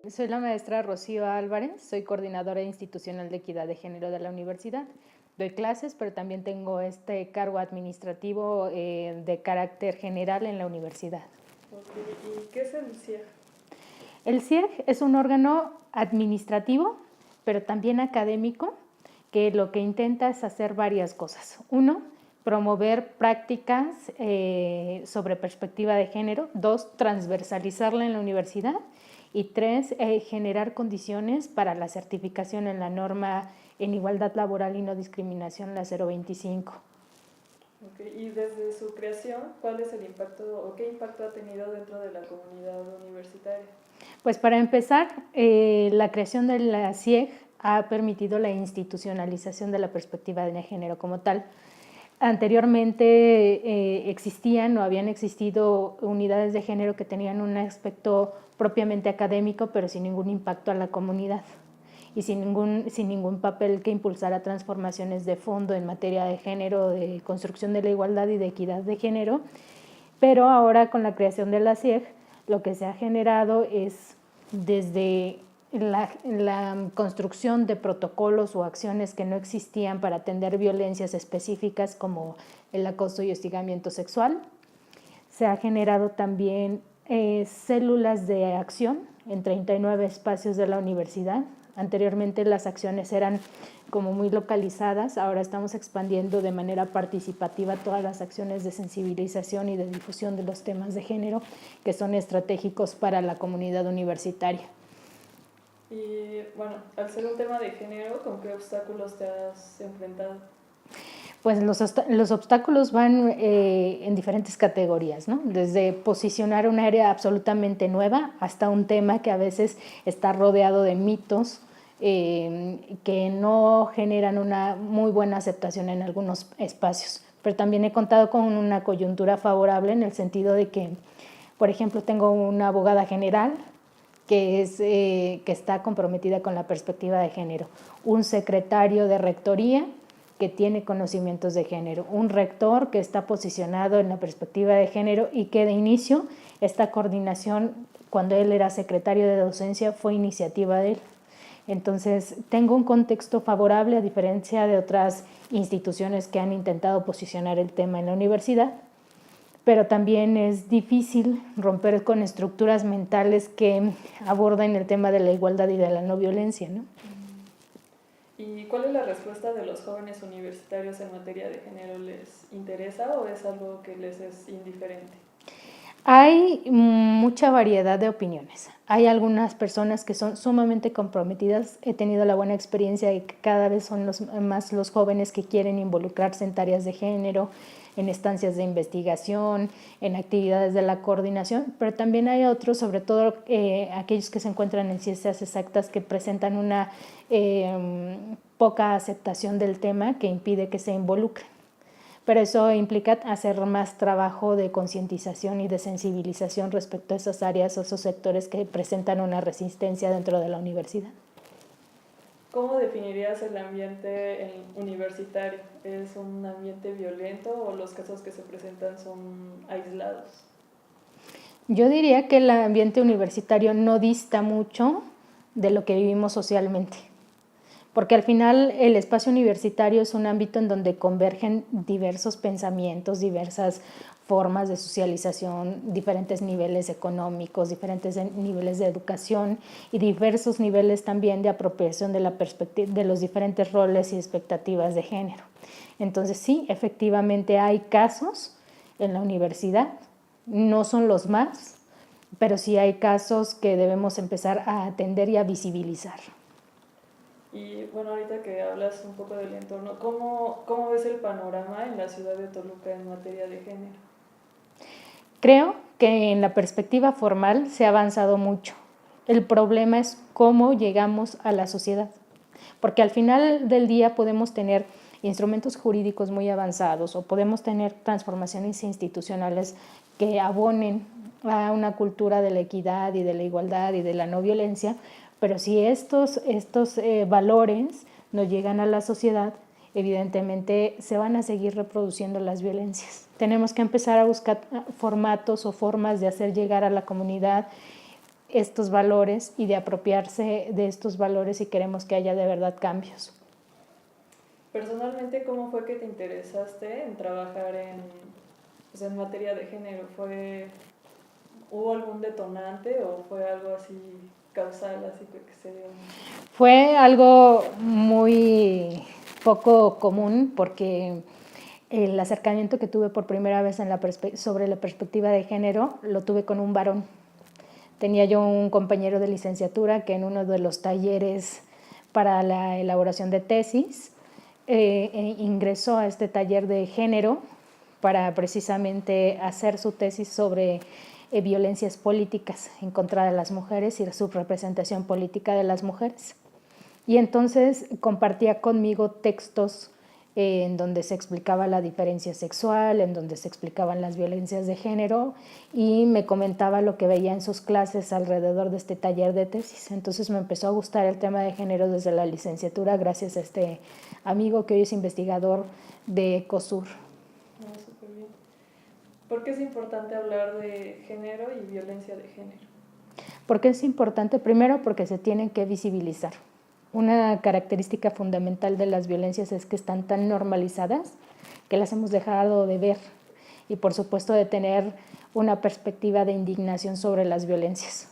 Soy la maestra Rocío Álvarez, soy coordinadora institucional de equidad de género de la universidad. Doy clases, pero también tengo este cargo administrativo de carácter general en la universidad. Ok, ¿y qué es el CIEG? El CIEG es un órgano administrativo, pero también académico, que lo que intenta es hacer varias cosas. Uno, promover prácticas sobre perspectiva de género. Dos, transversalizarla en la universidad. Y tres, generar condiciones para la certificación en la norma en igualdad laboral y no discriminación, la 025. Okay, y desde su creación, ¿cuál es el impacto o qué impacto ha tenido dentro de la comunidad universitaria? Pues para empezar, la creación de la CIEG ha permitido la institucionalización de la perspectiva de género como tal. Anteriormente existían o habían existido unidades de género que tenían un aspecto propiamente académico, pero sin ningún impacto a la comunidad y sin ningún papel que impulsara transformaciones de fondo en materia de género, de construcción de la igualdad y de equidad de género. Pero ahora con la creación de la CIEG, lo que se ha generado es desde la construcción de protocolos o acciones que no existían para atender violencias específicas como el acoso y hostigamiento sexual. Se ha generado también células de acción en 39 espacios de la universidad. Anteriormente las acciones eran como muy localizadas, ahora estamos expandiendo de manera participativa todas las acciones de sensibilización y de difusión de los temas de género que son estratégicos para la comunidad universitaria. Y bueno, al ser un tema de género, ¿con qué obstáculos te has enfrentado? Pues los obstáculos van en diferentes categorías, ¿no? Desde posicionar un área absolutamente nueva hasta un tema que a veces está rodeado de mitos que no generan una muy buena aceptación en algunos espacios. Pero también he contado con una coyuntura favorable en el sentido de que, por ejemplo, tengo una abogada general que está comprometida con la perspectiva de género, un secretario de rectoría que tiene conocimientos de género, un rector que está posicionado en la perspectiva de género y que de inicio esta coordinación, cuando él era secretario de docencia, fue iniciativa de él. Entonces, tengo un contexto favorable a diferencia de otras instituciones que han intentado posicionar el tema en la universidad, pero también es difícil romper con estructuras mentales que aborden el tema de la igualdad y de la no violencia, ¿no? ¿Y cuál es la respuesta de los jóvenes universitarios en materia de género? ¿Les interesa o es algo que les es indiferente? Hay mucha variedad de opiniones. Hay algunas personas que son sumamente comprometidas. He tenido la buena experiencia y cada vez son más los jóvenes que quieren involucrarse en tareas de género, en estancias de investigación, en actividades de la coordinación, pero también hay otros, sobre todo aquellos que se encuentran en ciencias exactas, que presentan una poca aceptación del tema que impide que se involucren. Pero eso implica hacer más trabajo de concientización y de sensibilización respecto a esas áreas o esos sectores que presentan una resistencia dentro de la universidad. ¿Cómo definirías el ambiente universitario? ¿Es un ambiente violento o los casos que se presentan son aislados? Yo diría que el ambiente universitario no dista mucho de lo que vivimos socialmente, porque al final el espacio universitario es un ámbito en donde convergen diversos pensamientos, diversas formas de socialización, diferentes niveles económicos, diferentes niveles de educación y diversos niveles también de apropiación de la perspectiva de los diferentes roles y expectativas de género. Entonces sí, efectivamente hay casos en la universidad, no son los más, pero sí hay casos que debemos empezar a atender y a visibilizar. Y bueno, ahorita que hablas un poco del entorno, ¿cómo ves el panorama en la ciudad de Toluca en materia de género? Creo que en la perspectiva formal se ha avanzado mucho. El problema es cómo llegamos a la sociedad, porque al final del día podemos tener instrumentos jurídicos muy avanzados o podemos tener transformaciones institucionales que abonen a una cultura de la equidad y de la igualdad y de la no violencia, pero si estos valores no llegan a la sociedad, evidentemente se van a seguir reproduciendo las violencias. Tenemos que empezar a buscar formatos o formas de hacer llegar a la comunidad estos valores y de apropiarse de estos valores si queremos que haya de verdad cambios. Personalmente, ¿cómo fue que te interesaste en trabajar pues, en materia de género? ¿Hubo algún detonante o fue algo así causal, así que se dio? Fue algo muy poco común porque el acercamiento que tuve por primera vez sobre la perspectiva de género lo tuve con un varón. Tenía yo un compañero de licenciatura que en uno de los talleres para la elaboración de tesis ingresó a este taller de género para precisamente hacer su tesis sobre violencias políticas en contra de las mujeres y la subrepresentación política de las mujeres. Y entonces compartía conmigo textos en donde se explicaba la diferencia sexual, en donde se explicaban las violencias de género y me comentaba lo que veía en sus clases alrededor de este taller de tesis. Entonces me empezó a gustar el tema de género desde la licenciatura gracias a este amigo que hoy es investigador de ECOSUR. Súper bien. ¿Por qué es importante hablar de género y violencia de género? ¿Por qué es importante? Primero porque se tienen que visibilizar. Una característica fundamental de las violencias es que están tan normalizadas que las hemos dejado de ver y por supuesto de tener una perspectiva de indignación sobre las violencias.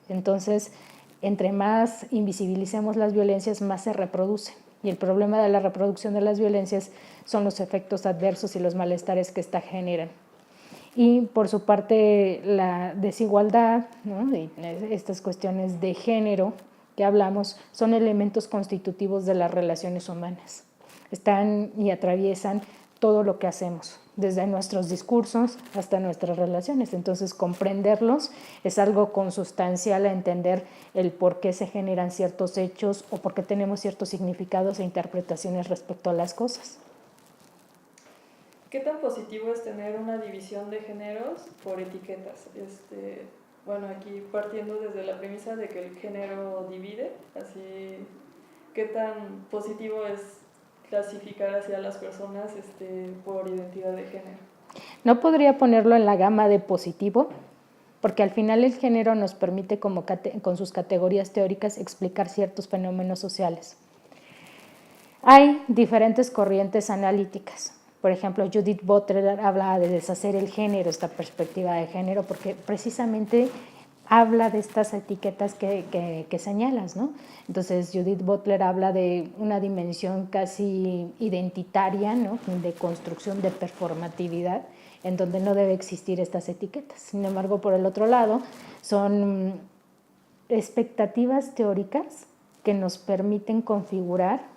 Entonces, entre más invisibilicemos las violencias, más se reproducen. Y el problema de la reproducción de las violencias son los efectos adversos y los malestares que éstas generan. Y por su parte la desigualdad, ¿no? Y estas cuestiones de género que hablamos son elementos constitutivos de las relaciones humanas. Están y atraviesan todo lo que hacemos, desde nuestros discursos hasta nuestras relaciones. Entonces, comprenderlos es algo consustancial a entender el por qué se generan ciertos hechos o por qué tenemos ciertos significados e interpretaciones respecto a las cosas. ¿Qué tan positivo es tener una división de géneros por etiquetas? Bueno, aquí partiendo desde la premisa de que el género divide, así, ¿qué tan positivo es clasificar hacia las personas por identidad de género? No podría ponerlo en la gama de positivo, porque al final el género nos permite, con sus categorías teóricas, explicar ciertos fenómenos sociales. Hay diferentes corrientes analíticas. Por ejemplo, Judith Butler habla de deshacer el género, esta perspectiva de género, porque precisamente habla de estas etiquetas que señalas, ¿no? Entonces, Judith Butler habla de una dimensión casi identitaria, ¿no? De construcción de performatividad, en donde no debe existir estas etiquetas. Sin embargo, por el otro lado, son expectativas teóricas que nos permiten configurar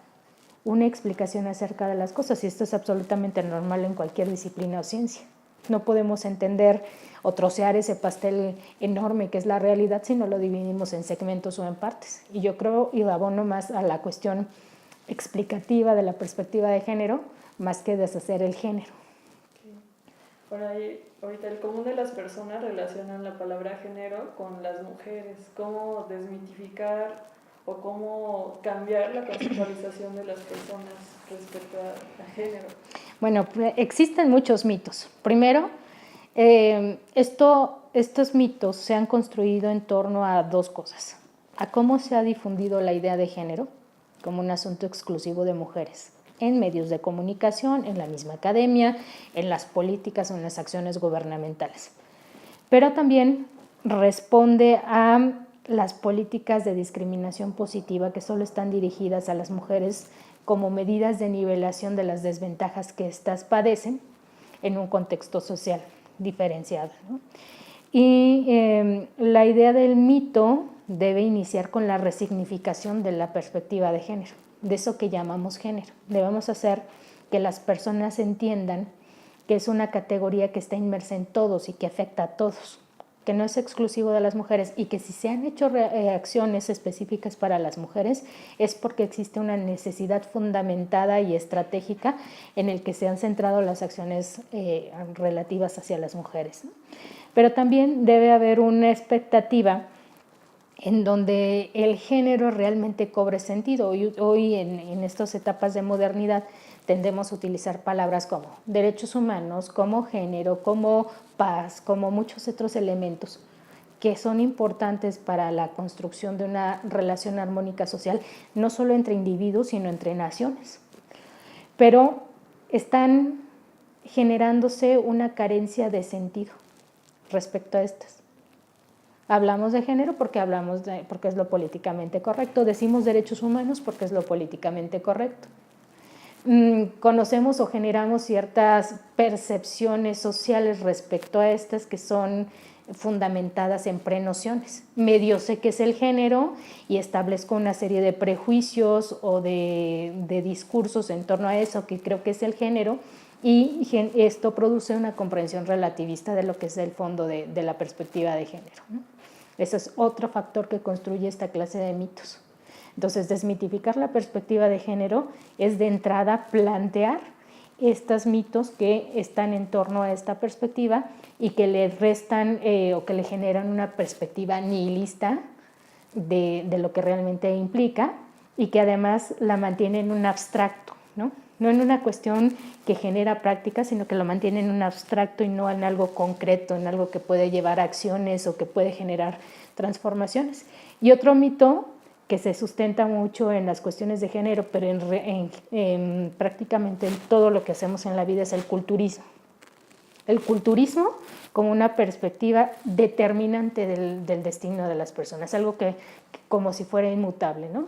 una explicación acerca de las cosas, y esto es absolutamente normal en cualquier disciplina o ciencia. No podemos entender o trocear ese pastel enorme que es la realidad si no lo dividimos en segmentos o en partes. Y yo creo, y abono más a la cuestión explicativa de la perspectiva de género, más que deshacer el género. Bueno, ahorita el común de las personas relacionan la palabra género con las mujeres. ¿Cómo desmitificar o cómo cambiar la conceptualización de las personas respecto a género? Bueno, existen muchos mitos. Primero, estos mitos se han construido en torno a dos cosas: a cómo se ha difundido la idea de género como un asunto exclusivo de mujeres en medios de comunicación, en la misma academia, en las políticas o en las acciones gubernamentales. Pero también responde a las políticas de discriminación positiva que solo están dirigidas a las mujeres como medidas de nivelación de las desventajas que éstas padecen en un contexto social diferenciado, ¿no? Y la idea del mito debe iniciar con la resignificación de la perspectiva de género, de eso que llamamos género. Debemos hacer que las personas entiendan que es una categoría que está inmersa en todos y que afecta a todos, que no es exclusivo de las mujeres, y que si se han hecho acciones específicas para las mujeres es porque existe una necesidad fundamentada y estratégica en el que se han centrado las acciones relativas hacia las mujeres, ¿no? Pero también debe haber una expectativa en donde el género realmente cobre sentido. Hoy en estas etapas de modernidad tendemos a utilizar palabras como derechos humanos, como género, como paz, como muchos otros elementos que son importantes para la construcción de una relación armónica social, no solo entre individuos, sino entre naciones. Pero están generándose una carencia de sentido respecto a estas. Hablamos de género porque es lo políticamente correcto, decimos derechos humanos porque es lo políticamente correcto. Conocemos o generamos ciertas percepciones sociales respecto a estas que son fundamentadas en prenociones. Medio sé qué es el género y establezco una serie de prejuicios o de discursos en torno a eso que creo que es el género, y esto produce una comprensión relativista de lo que es el fondo de la perspectiva de género, ¿no? Ese es otro factor que construye esta clase de mitos. Entonces, desmitificar la perspectiva de género es de entrada plantear estos mitos que están en torno a esta perspectiva y que le restan o que le generan una perspectiva nihilista de lo que realmente implica, y que además la mantiene en un abstracto, ¿no? No en una cuestión que genera práctica, sino que lo mantiene en un abstracto y no en algo concreto, en algo que puede llevar a acciones o que puede generar transformaciones. Y otro mito que se sustenta mucho en las cuestiones de género, pero en prácticamente en todo lo que hacemos en la vida, es el culturismo. El culturismo como una perspectiva determinante del destino de las personas, algo que como si fuera inmutable, ¿no?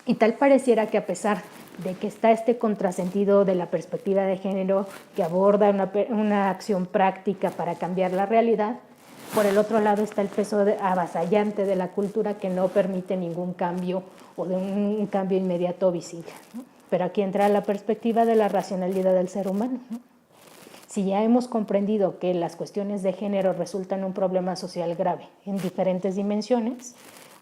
Y tal pareciera que, a pesar de que está este contrasentido de la perspectiva de género que aborda una acción práctica para cambiar la realidad, por el otro lado está el peso avasallante de la cultura que no permite ningún cambio o de un cambio inmediato visible, ¿no? Pero aquí entra la perspectiva de la racionalidad del ser humano, ¿no? Si ya hemos comprendido que las cuestiones de género resultan un problema social grave en diferentes dimensiones,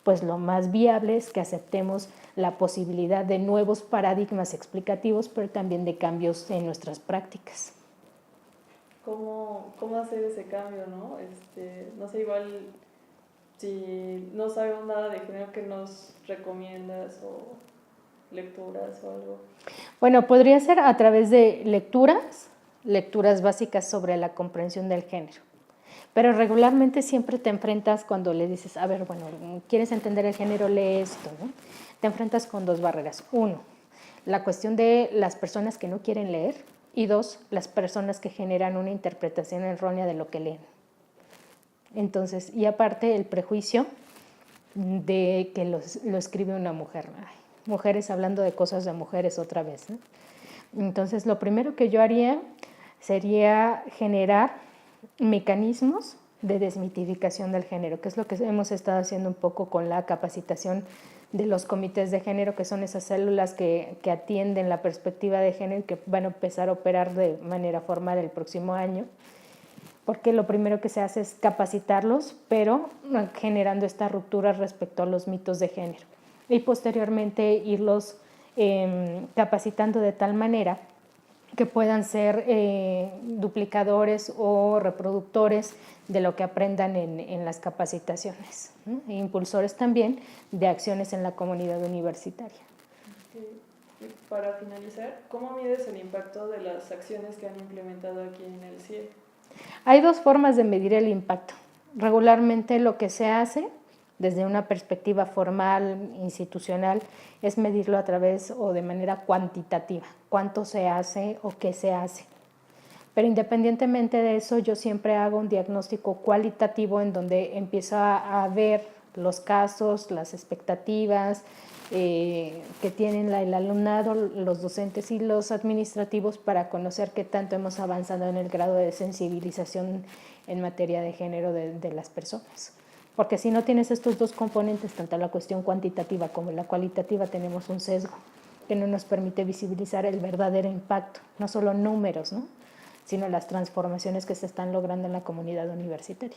pues lo más viable es que aceptemos la posibilidad de nuevos paradigmas explicativos, pero también de cambios en nuestras prácticas. ¿Cómo hacer ese cambio, no? No sé, igual si no sabemos nada de género, ¿qué nos recomiendas, o lecturas o algo? Bueno, podría ser a través de lecturas básicas sobre la comprensión del género. Pero regularmente siempre te enfrentas, cuando le dices, a ver, bueno, ¿quieres entender el género? Lee esto, ¿no? Te enfrentas con dos barreras. Uno, la cuestión de las personas que no quieren leer, y dos, las personas que generan una interpretación errónea de lo que leen. Entonces, y aparte el prejuicio de que lo escribe una mujer. Ay, mujeres hablando de cosas de mujeres otra vez, ¿no? Entonces, lo primero que yo haría sería generar mecanismos de desmitificación del género, que es lo que hemos estado haciendo un poco con la capacitación de los comités de género, que son esas células que atienden la perspectiva de género y que van a empezar a operar de manera formal el próximo año, porque lo primero que se hace es capacitarlos, pero generando esta ruptura respecto a los mitos de género, y posteriormente irlos capacitando de tal manera que puedan ser duplicadores o reproductores de lo que aprendan en las capacitaciones, ¿no? E impulsores también de acciones en la comunidad universitaria. Y para finalizar, ¿cómo mides el impacto de las acciones que han implementado aquí en el CIE? Hay dos formas de medir el impacto. Regularmente lo que se hace desde una perspectiva formal, institucional, es medirlo a través o de manera cuantitativa, cuánto se hace o qué se hace. Pero independientemente de eso, yo siempre hago un diagnóstico cualitativo en donde empiezo a ver los casos, las expectativas que tienen el alumnado, los docentes y los administrativos, para conocer qué tanto hemos avanzado en el grado de sensibilización en materia de género de las personas. Porque si no tienes estos dos componentes, tanto la cuestión cuantitativa como la cualitativa, tenemos un sesgo que no nos permite visibilizar el verdadero impacto, no solo números, ¿no?, sino las transformaciones que se están logrando en la comunidad universitaria.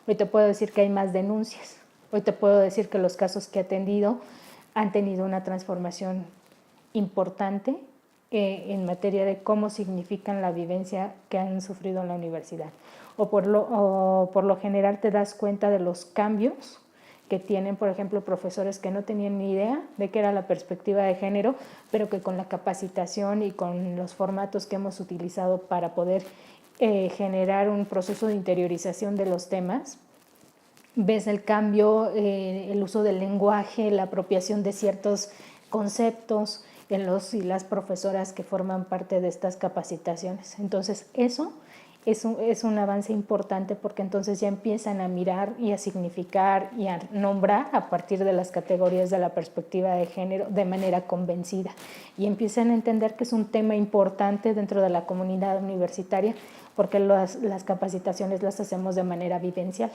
Hoy te puedo decir que hay más denuncias, hoy te puedo decir que los casos que he atendido han tenido una transformación importante en materia de cómo significan la vivencia que han sufrido en la universidad. O por lo general te das cuenta de los cambios que tienen, por ejemplo, profesores que no tenían ni idea de qué era la perspectiva de género, pero que con la capacitación y con los formatos que hemos utilizado para poder generar un proceso de interiorización de los temas, ves el cambio, el uso del lenguaje, la apropiación de ciertos conceptos en los y las profesoras que forman parte de estas capacitaciones. Entonces, eso es un avance importante porque entonces ya empiezan a mirar y a significar y a nombrar a partir de las categorías de la perspectiva de género de manera convencida y empiezan a entender que es un tema importante dentro de la comunidad universitaria porque las capacitaciones las hacemos de manera vivencial.